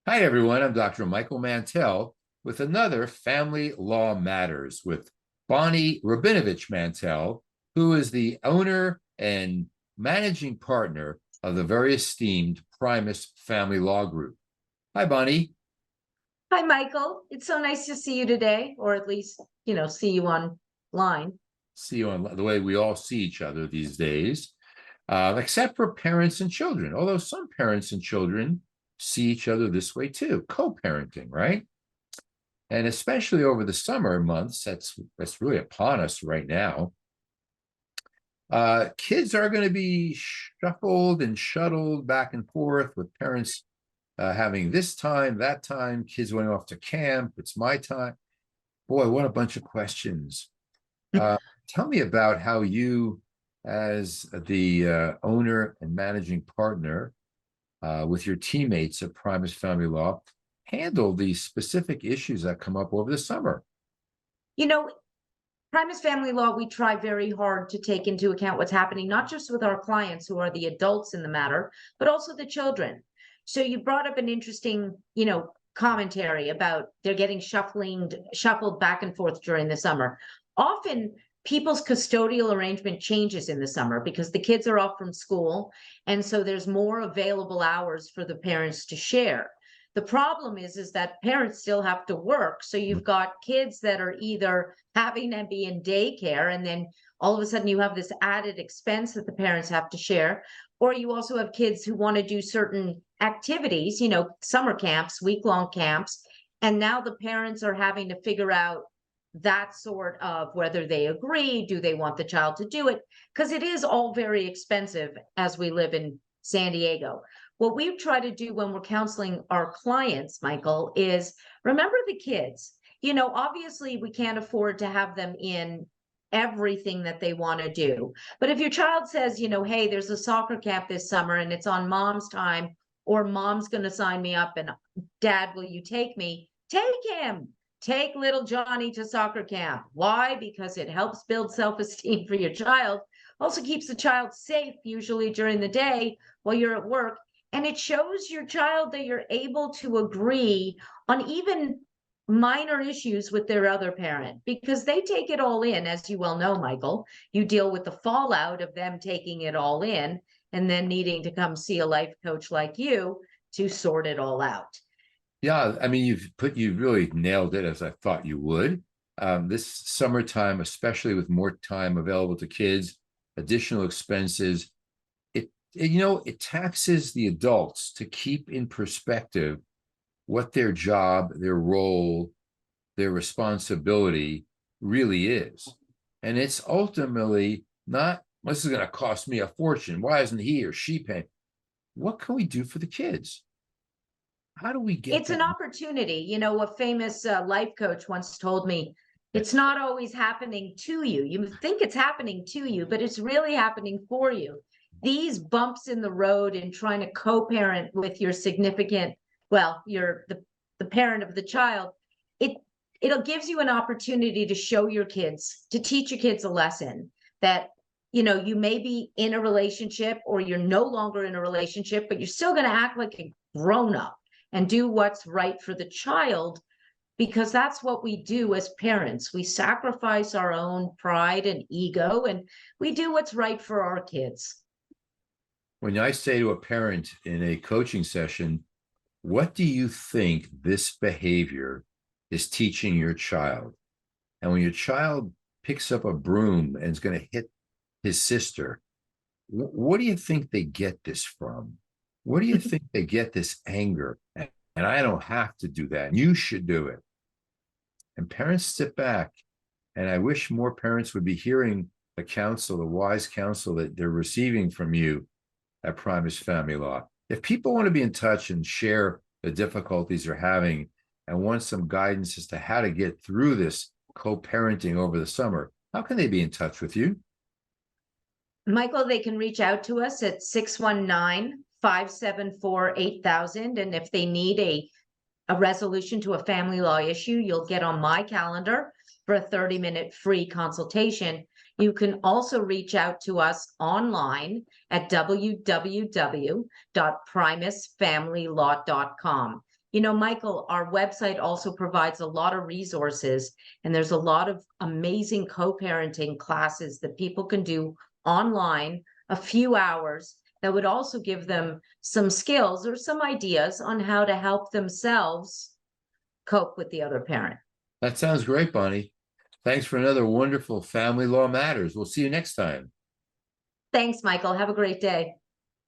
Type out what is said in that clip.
Hi, everyone. I'm Dr. Michael Mantell with another Family Law Matters with Bonnie Rabinovich Mantell, who is the owner and managing partner of the very esteemed Primus Family Law Group. Hi, Bonnie. Hi, Michael. It's so nice to see you today, or at least, see you online. See you on the way we all see each other these days, except for parents and children, although some parents and children see each other this way too, co-parenting, right? And especially over the summer months, that's really upon us right now. Kids are going to be shuffled and shuttled back and forth with parents having this time, that time, kids went off to camp. It's my time. Boy, what a bunch of questions. Tell me about how you, as the owner and managing partner with your teammates at Primus Family Law, handle these specific issues that come up over the summer. You know, Primus Family Law, we try very hard to take into account what's happening, not just with our clients who are the adults in the matter, but also the children. So you brought up an interesting, commentary about they're getting shuffled back and forth during the summer. Often people's custodial arrangement changes in the summer because the kids are off from school. And so there's more available hours for the parents to share. The problem is that parents still have to work. So you've got kids that are either having to be in daycare, and then all of a sudden you have this added expense that the parents have to share. Or you also have kids who want to do certain activities, summer camps, week-long camps. And now the parents are having to figure out that sort of whether they agree, do they want the child to do it? Because it is all very expensive as we live in San Diego. What we try to do when we're counseling our clients, Michael, is remember the kids. Obviously we can't afford to have them in everything that they want to do. But if your child says, hey, there's a soccer camp this summer and it's on mom's time, or mom's going to sign me up and dad, will you take me? Take him. Take little Johnny to soccer camp. Why? Because it helps build self-esteem for your child. Also keeps the child safe, usually during the day while you're at work. And it shows your child that you're able to agree on even minor issues with their other parent, because they take it all in. As you well know, Michael, you deal with the fallout of them taking it all in and then needing to come see a life coach like you to sort it all out. Yeah, I mean, you've really nailed it, as I thought you would. This summertime, especially with more time available to kids, additional expenses, it taxes the adults to keep in perspective what their job, their role, their responsibility really is. And it's ultimately not, this is going to cost me a fortune. Why isn't he or she paying? What can we do for the kids? How do we get It's an opportunity. A famous life coach once told me, it's not always happening to you. You think it's happening to you, but it's really happening for you. These bumps in the road in trying to co-parent with your significant, well, you're the parent of the child, it gives you an opportunity to show your kids, to teach your kids a lesson that, you may be in a relationship or you're no longer in a relationship, but you're still going to act like a grown-up and do what's right for the child, because that's what we do as parents. We sacrifice our own pride and ego, and we do what's right for our kids. When I say to a parent in a coaching session, what do you think this behavior is teaching your child? And when your child picks up a broom and is going to hit his sister, what do you think they get this from? Where do you think they get this anger? And I don't have to do that. You should do it. And parents sit back, and I wish more parents would be hearing the counsel, the wise counsel that they're receiving from you at Primus Family Law. If people want to be in touch and share the difficulties they're having and want some guidance as to how to get through this co-parenting over the summer, how can they be in touch with you? Michael, they can reach out to us at 619-574-8000. And if they need a resolution to a family law issue, you'll get on my calendar for a 30-minute free consultation. You can also reach out to us online at www.primusfamilylaw.com. You know, Michael, our website also provides a lot of resources, and there's a lot of amazing co-parenting classes that people can do online, a few hours, that would also give them some skills or some ideas on how to help themselves cope with the other parent. That sounds great, Bonnie. Thanks for another wonderful Family Law Matters. We'll see you next time. Thanks, Michael. Have a great day.